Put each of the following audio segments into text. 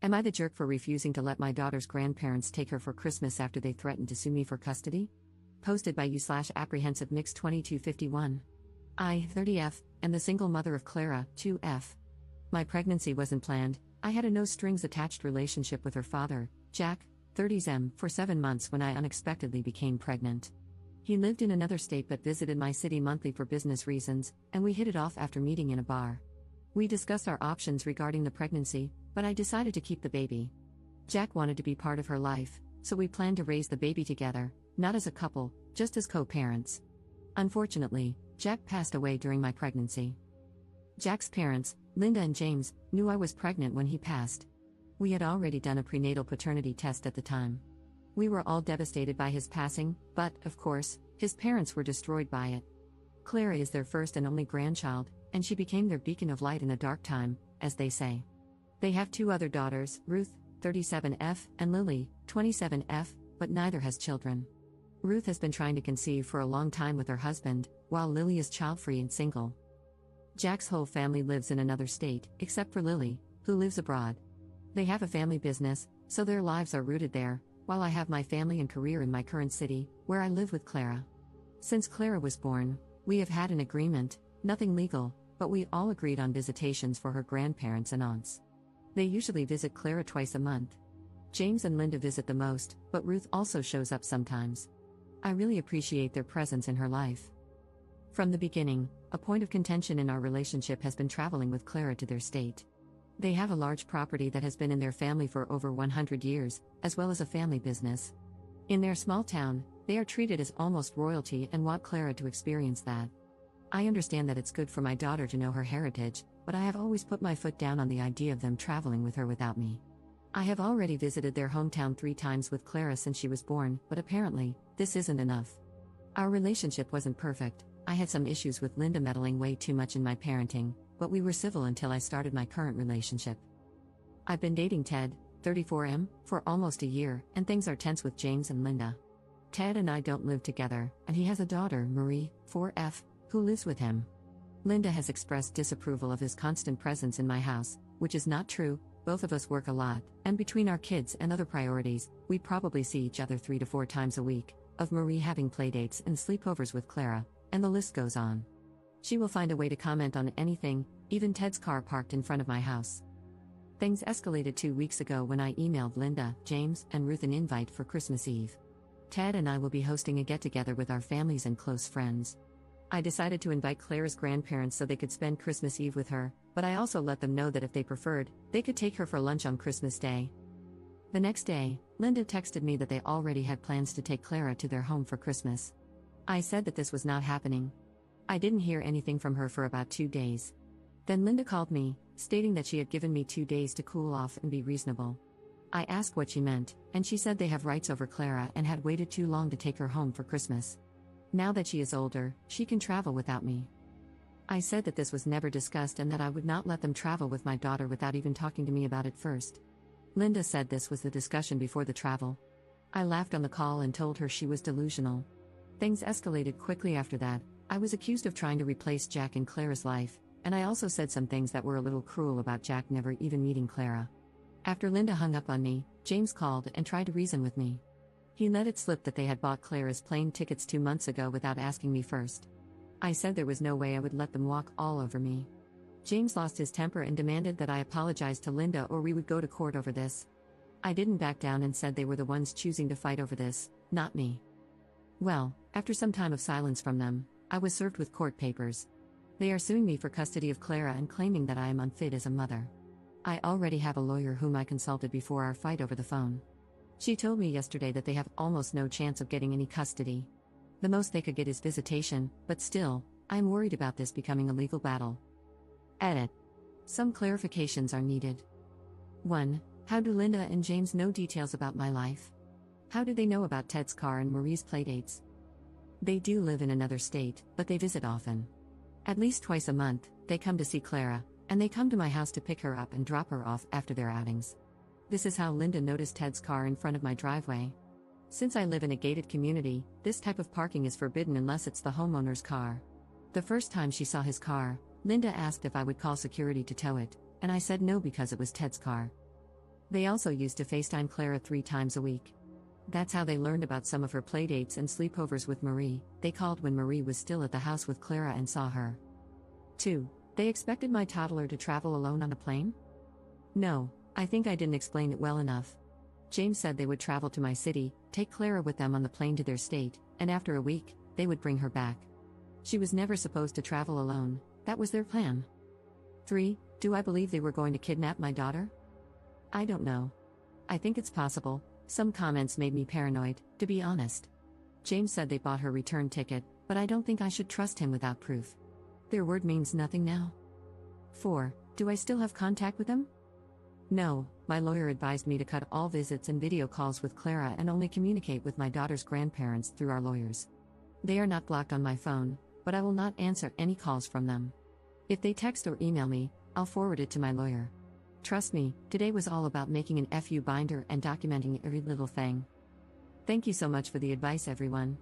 Am I the jerk for refusing to let my daughter's grandparents take her for Christmas after they threatened to sue me for custody? Posted by you/apprehensive mix 2251. I, 30F, am the single mother of Clara, 2F. My pregnancy wasn't planned. I had a no-strings-attached relationship with her father, Jack, 30M, for 7 months when I unexpectedly became pregnant. He lived in another state but visited my city monthly for business reasons, and we hit it off after meeting in a bar. We discussed our options regarding the pregnancy, but I decided to keep the baby. Jack wanted to be part of her life, so we planned to raise the baby together, not as a couple, just as co-parents. Unfortunately, Jack passed away during my pregnancy. Jack's parents, Linda and James, knew I was pregnant when he passed. We had already done a prenatal paternity test at the time. We were all devastated by his passing, but, of course, his parents were destroyed by it. Clara is their first and only grandchild, and she became their beacon of light in a dark time, as they say. They have 2 other daughters, Ruth, 37F, and Lily, 27F, but neither has children. Ruth has been trying to conceive for a long time with her husband, while Lily is child-free and single. Jack's whole family lives in another state, except for Lily, who lives abroad. They have a family business, so their lives are rooted there, while I have my family and career in my current city, where I live with Clara. Since Clara was born, we have had an agreement, nothing legal, but we all agreed on visitations for her grandparents and aunts. They usually visit Clara twice a month. James and Linda visit the most, but Ruth also shows up sometimes. I really appreciate their presence in her life. From the beginning, a point of contention in our relationship has been traveling with Clara to their state. They have a large property that has been in their family for over 100 years, as well as a family business. In their small town, they are treated as almost royalty and want Clara to experience that. I understand that it's good for my daughter to know her heritage, but I have always put my foot down on the idea of them traveling with her without me. I have already visited their hometown 3 times with Clara since she was born, but apparently, this isn't enough. Our relationship wasn't perfect. I had some issues with Linda meddling way too much in my parenting, but we were civil until I started my current relationship. I've been dating Ted, 34M, for almost a year, and things are tense with James and Linda. Ted and I don't live together, and he has a daughter, Marie, 4F, who lives with him. Linda has expressed disapproval of his constant presence in my house, which is not true. Both of us work a lot, and between our kids and other priorities, we probably see each other 3 to 4 times a week, of Marie having playdates and sleepovers with Clara, and the list goes on. She will find a way to comment on anything, even Ted's car parked in front of my house. Things escalated 2 weeks ago when I emailed Linda, James, and Ruth an invite for Christmas Eve. Ted and I will be hosting a get-together with our families and close friends. I decided to invite Clara's grandparents so they could spend Christmas Eve with her, but I also let them know that if they preferred, they could take her for lunch on Christmas Day. The next day, Linda texted me that they already had plans to take Clara to their home for Christmas. I said that this was not happening. I didn't hear anything from her for about 2 days. Then Linda called me, stating that she had given me 2 days to cool off and be reasonable. I asked what she meant, and she said they have rights over Clara and had waited too long to take her home for Christmas. Now that she is older, she can travel without me. I said that this was never discussed and that I would not let them travel with my daughter without even talking to me about it first. Linda said this was the discussion before the travel. I laughed on the call and told her she was delusional. Things escalated quickly after that. I was accused of trying to replace Jack in Clara's life, and I also said some things that were a little cruel about Jack never even meeting Clara. After Linda hung up on me, James called and tried to reason with me. He let it slip that they had bought Clara's plane tickets 2 months ago without asking me first. I said there was no way I would let them walk all over me. James lost his temper and demanded that I apologize to Linda or we would go to court over this. I didn't back down and said they were the ones choosing to fight over this, not me. Well, after some time of silence from them, I was served with court papers. They are suing me for custody of Clara and claiming that I am unfit as a mother. I already have a lawyer whom I consulted before our fight over the phone. She told me yesterday that they have almost no chance of getting any custody. The most they could get is visitation, but still, I am worried about this becoming a legal battle. Edit. Some clarifications are needed. 1. How do Linda and James know details about my life? How do they know about Ted's car and Marie's playdates? They do live in another state, but they visit often. At least twice a month, they come to see Clara, and they come to my house to pick her up and drop her off after their outings. This is how Linda noticed Ted's car in front of my driveway. Since I live in a gated community, this type of parking is forbidden unless it's the homeowner's car. The first time she saw his car, Linda asked if I would call security to tow it, and I said no because it was Ted's car. They also used to FaceTime Clara 3 times a week. That's how they learned about some of her playdates and sleepovers with Marie. They called when Marie was still at the house with Clara and saw her. 2. They expected my toddler to travel alone on a plane? No, I think I didn't explain it well enough. James said they would travel to my city, take Clara with them on the plane to their state, and after a week, they would bring her back. She was never supposed to travel alone, that was their plan. 3. Do I believe they were going to kidnap my daughter? I don't know. I think it's possible. Some comments made me paranoid, to be honest. James said they bought her return ticket, but I don't think I should trust him without proof. Their word means nothing now. 4. Do I still have contact with them? No, my lawyer advised me to cut all visits and video calls with Clara and only communicate with my daughter's grandparents through our lawyers. They are not blocked on my phone, but I will not answer any calls from them. If they text or email me, I'll forward it to my lawyer. Trust me, today was all about making an FU binder and documenting every little thing. Thank you so much for the advice, everyone.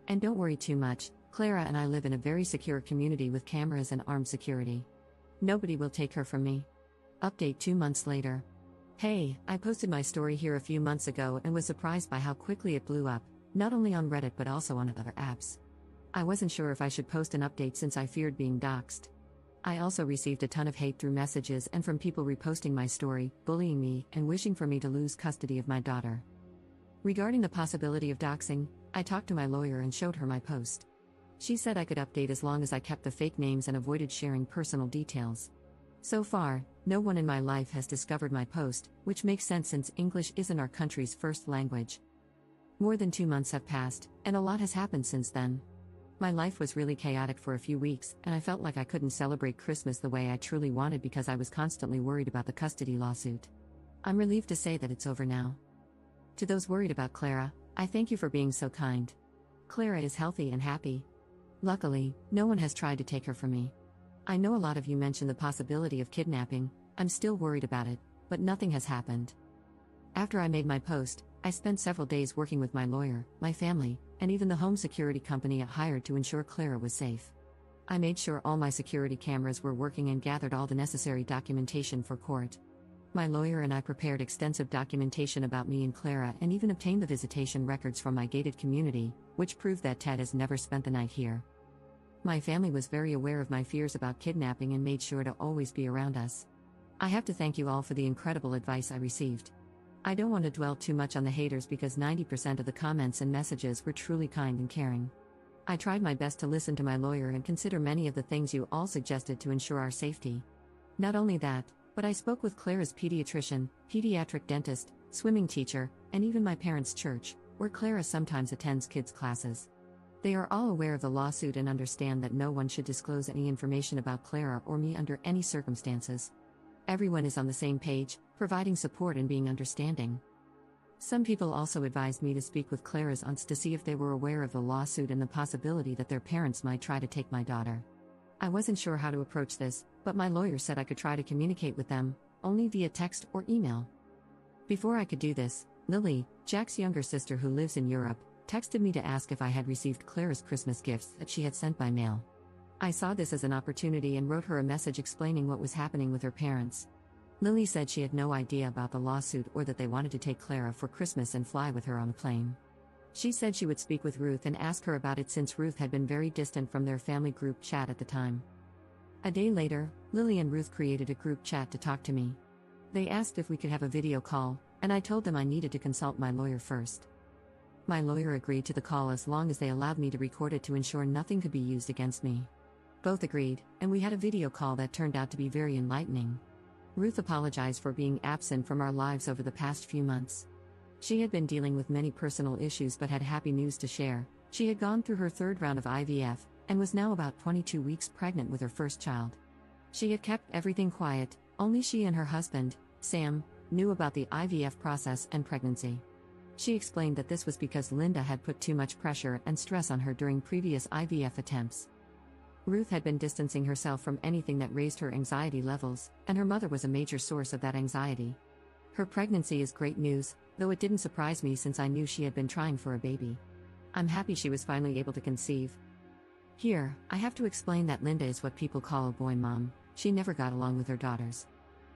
And don't worry too much, Clara and I live in a very secure community with cameras and armed security. Nobody will take her from me. Update 2 months later. Hey, I posted my story here a few months ago and was surprised by how quickly it blew up, not only on Reddit but also on other apps. I wasn't sure if I should post an update since I feared being doxxed. I also received a ton of hate through messages and from people reposting my story, bullying me, and wishing for me to lose custody of my daughter. Regarding the possibility of doxing, I talked to my lawyer and showed her my post. She said I could update as long as I kept the fake names and avoided sharing personal details. So far, no one in my life has discovered my post, which makes sense since English isn't our country's first language. More than 2 months have passed, and a lot has happened since then. My life was really chaotic for a few weeks, and I felt like I couldn't celebrate Christmas the way I truly wanted because I was constantly worried about the custody lawsuit. I'm relieved to say that it's over now. To those worried about Clara, I thank you for being so kind. Clara is healthy and happy. Luckily, no one has tried to take her from me. I know a lot of you mentioned the possibility of kidnapping. I'm still worried about it, but nothing has happened. After I made my post, I spent several days working with my lawyer, my family, and even the home security company I hired to ensure Clara was safe. I made sure all my security cameras were working and gathered all the necessary documentation for court. My lawyer and I prepared extensive documentation about me and Clara and even obtained the visitation records from my gated community, which proved that Ted has never spent the night here. My family was very aware of my fears about kidnapping and made sure to always be around us. I have to thank you all for the incredible advice I received. I don't want to dwell too much on the haters because 90% of the comments and messages were truly kind and caring. I tried my best to listen to my lawyer and consider many of the things you all suggested to ensure our safety. Not only that, but I spoke with Clara's pediatrician, pediatric dentist, swimming teacher, and even my parents' church, where Clara sometimes attends kids' classes. They are all aware of the lawsuit and understand that no one should disclose any information about Clara or me under any circumstances. Everyone is on the same page, providing support and being understanding. Some people also advised me to speak with Clara's aunts to see if they were aware of the lawsuit and the possibility that their parents might try to take my daughter. I wasn't sure how to approach this, but my lawyer said I could try to communicate with them, only via text or email. Before I could do this, Lily, Jack's younger sister who lives in Europe, texted me to ask if I had received Clara's Christmas gifts that she had sent by mail. I saw this as an opportunity and wrote her a message explaining what was happening with her parents. Lily said she had no idea about the lawsuit or that they wanted to take Clara for Christmas and fly with her on a plane. She said she would speak with Ruth and ask her about it since Ruth had been very distant from their family group chat at the time. A day later, Lily and Ruth created a group chat to talk to me. They asked if we could have a video call, and I told them I needed to consult my lawyer first. My lawyer agreed to the call as long as they allowed me to record it to ensure nothing could be used against me. Both agreed, and we had a video call that turned out to be very enlightening. Ruth apologized for being absent from our lives over the past few months. She had been dealing with many personal issues but had happy news to share. She had gone through her 3rd round of IVF, and was now about 22 weeks pregnant with her first child. She had kept everything quiet, only she and her husband, Sam, knew about the IVF process and pregnancy. She explained that this was because Linda had put too much pressure and stress on her during previous IVF attempts. Ruth had been distancing herself from anything that raised her anxiety levels, and her mother was a major source of that anxiety. Her pregnancy is great news, though it didn't surprise me since I knew she had been trying for a baby. I'm happy she was finally able to conceive. Here, I have to explain that Linda is what people call a boy mom. She never got along with her daughters.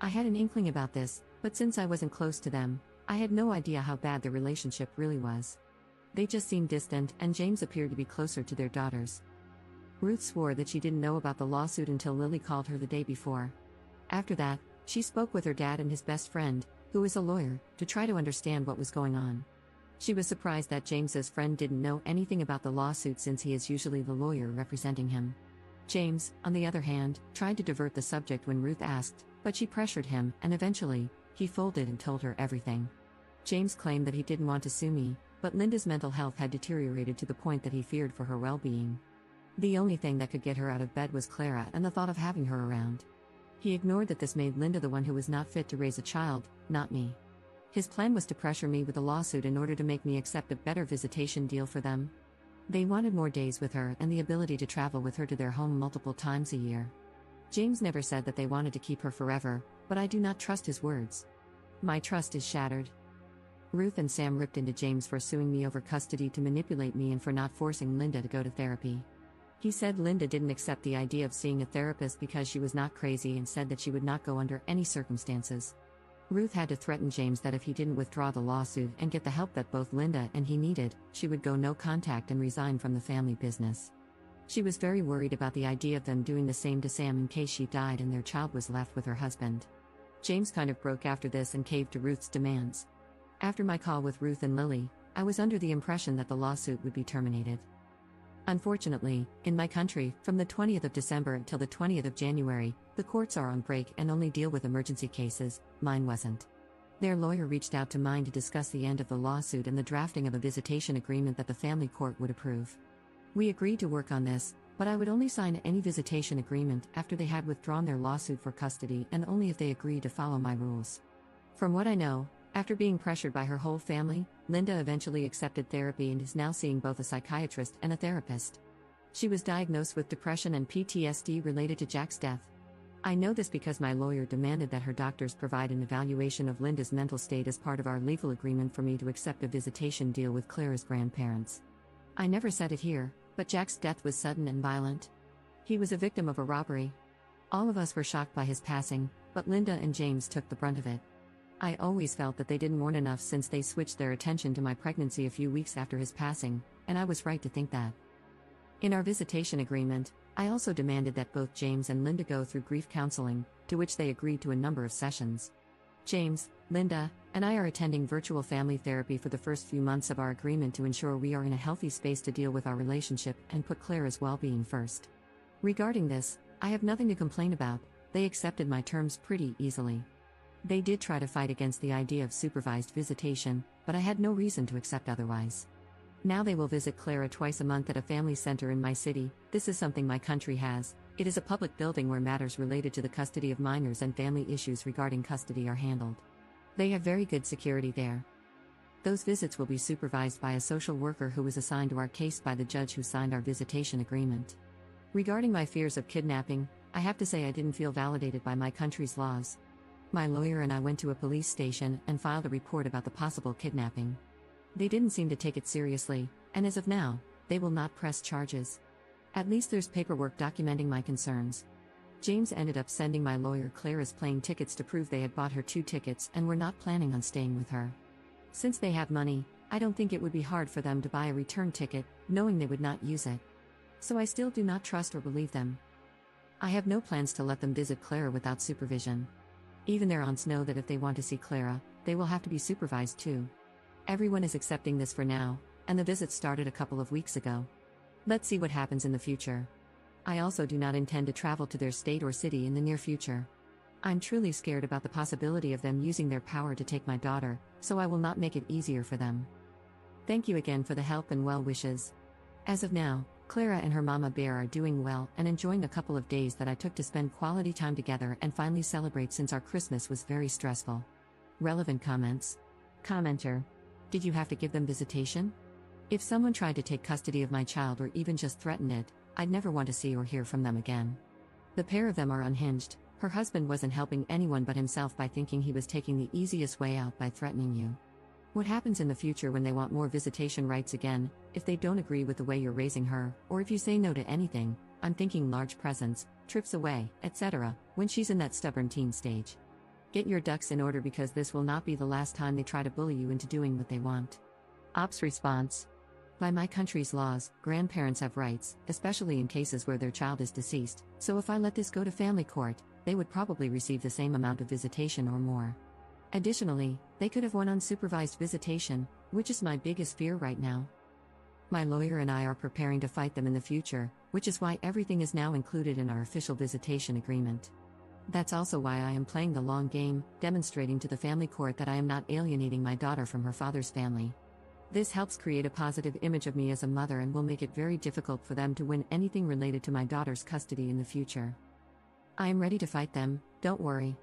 I had an inkling about this, But since I wasn't close to them, I had no idea how bad the relationship really was. They just seemed distant, and James appeared to be closer to their daughters. Ruth swore that she didn't know about the lawsuit until Lily called her the day before. After that, she spoke with her dad and his best friend, who is a lawyer, to try to understand what was going on. She was surprised that James's friend didn't know anything about the lawsuit since he is usually the lawyer representing him. James, on the other hand, tried to divert the subject when Ruth asked, but she pressured him, and eventually, he folded and told her everything. James claimed that he didn't want to sue me, but Linda's mental health had deteriorated to the point that he feared for her well-being. The only thing that could get her out of bed was Clara and the thought of having her around. He ignored that this made Linda the one who was not fit to raise a child, not me. His plan was to pressure me with a lawsuit in order to make me accept a better visitation deal for them. They wanted more days with her and the ability to travel with her to their home multiple times a year. James never said that they wanted to keep her forever, but I do not trust his words. My trust is shattered. Ruth and Sam ripped into James for suing me over custody to manipulate me and for not forcing Linda to go to therapy. He said Linda didn't accept the idea of seeing a therapist because she was not crazy and said that she would not go under any circumstances. Ruth had to threaten James that if he didn't withdraw the lawsuit and get the help that both Linda and he needed, she would go no contact and resign from the family business. She was very worried about the idea of them doing the same to Sam in case she died and their child was left with her husband. James kind of broke after this and caved to Ruth's demands. After my call with Ruth and Lily, I was under the impression that the lawsuit would be terminated. Unfortunately, in my country, from the 20th of December until the 20th of January, the courts are on break and only deal with emergency cases. Mine wasn't. Their lawyer reached out to mine to discuss the end of the lawsuit and the drafting of a visitation agreement that the family court would approve. We agreed to work on this, but I would only sign any visitation agreement after they had withdrawn their lawsuit for custody and only if they agreed to follow my rules. From what I know, after being pressured by her whole family, Linda eventually accepted therapy and is now seeing both a psychiatrist and a therapist. She was diagnosed with depression and PTSD related to Jack's death. I know this because my lawyer demanded that her doctors provide an evaluation of Linda's mental state as part of our legal agreement for me to accept a visitation deal with Clara's grandparents. I never said it here, but Jack's death was sudden and violent. He was a victim of a robbery. All of us were shocked by his passing, but Linda and James took the brunt of it. I always felt that they didn't mourn enough since they switched their attention to my pregnancy a few weeks after his passing, and I was right to think that. In our visitation agreement, I also demanded that both James and Linda go through grief counseling, to which they agreed to a number of sessions. James, Linda, and I are attending virtual family therapy for the first few months of our agreement to ensure we are in a healthy space to deal with our relationship and put Clara's well-being first. Regarding this, I have nothing to complain about. They accepted my terms pretty easily. They did try to fight against the idea of supervised visitation, but I had no reason to accept otherwise. Now they will visit Clara twice a month at a family center in my city. This is something my country has. It is a public building where matters related to the custody of minors and family issues regarding custody are handled. They have very good security there. Those visits will be supervised by a social worker who was assigned to our case by the judge who signed our visitation agreement. Regarding my fears of kidnapping, I have to say I didn't feel validated by my country's laws. My lawyer and I went to a police station and filed a report about the possible kidnapping. They didn't seem to take it seriously, and as of now, they will not press charges. At least there's paperwork documenting my concerns. James ended up sending my lawyer Clara's plane tickets to prove they had bought her 2 tickets and were not planning on staying with her. Since they have money, I don't think it would be hard for them to buy a return ticket, knowing they would not use it. So I still do not trust or believe them. I have no plans to let them visit Clara without supervision. Even their aunts know that if they want to see Clara, they will have to be supervised too. Everyone is accepting this for now, and the visit started a couple of weeks ago. Let's see what happens in the future. I also do not intend to travel to their state or city in the near future. I'm truly scared about the possibility of them using their power to take my daughter, so I will not make it easier for them. Thank you again for the help and well wishes. As of now, Clara and her mama bear are doing well and enjoying a couple of days that I took to spend quality time together and finally celebrate since our Christmas was very stressful. Relevant comments. Commenter. Did you have to give them visitation? If someone tried to take custody of my child or even just threatened it, I'd never want to see or hear from them again. The pair of them are unhinged. Her husband wasn't helping anyone but himself by thinking he was taking the easiest way out by threatening you. What happens in the future when they want more visitation rights again, if they don't agree with the way you're raising her, or if you say no to anything? I'm thinking large presents, trips away, etc., when she's in that stubborn teen stage. Get your ducks in order because this will not be the last time they try to bully you into doing what they want. Ops response. By my country's laws, grandparents have rights, especially in cases where their child is deceased, so if I let this go to family court, they would probably receive the same amount of visitation or more. Additionally, they could have one unsupervised visitation, which is my biggest fear right now. My lawyer and I are preparing to fight them in the future, which is why everything is now included in our official visitation agreement. That's also why I am playing the long game, demonstrating to the family court that I am not alienating my daughter from her father's family. This helps create a positive image of me as a mother and will make it very difficult for them to win anything related to my daughter's custody in the future. I am ready to fight them, don't worry.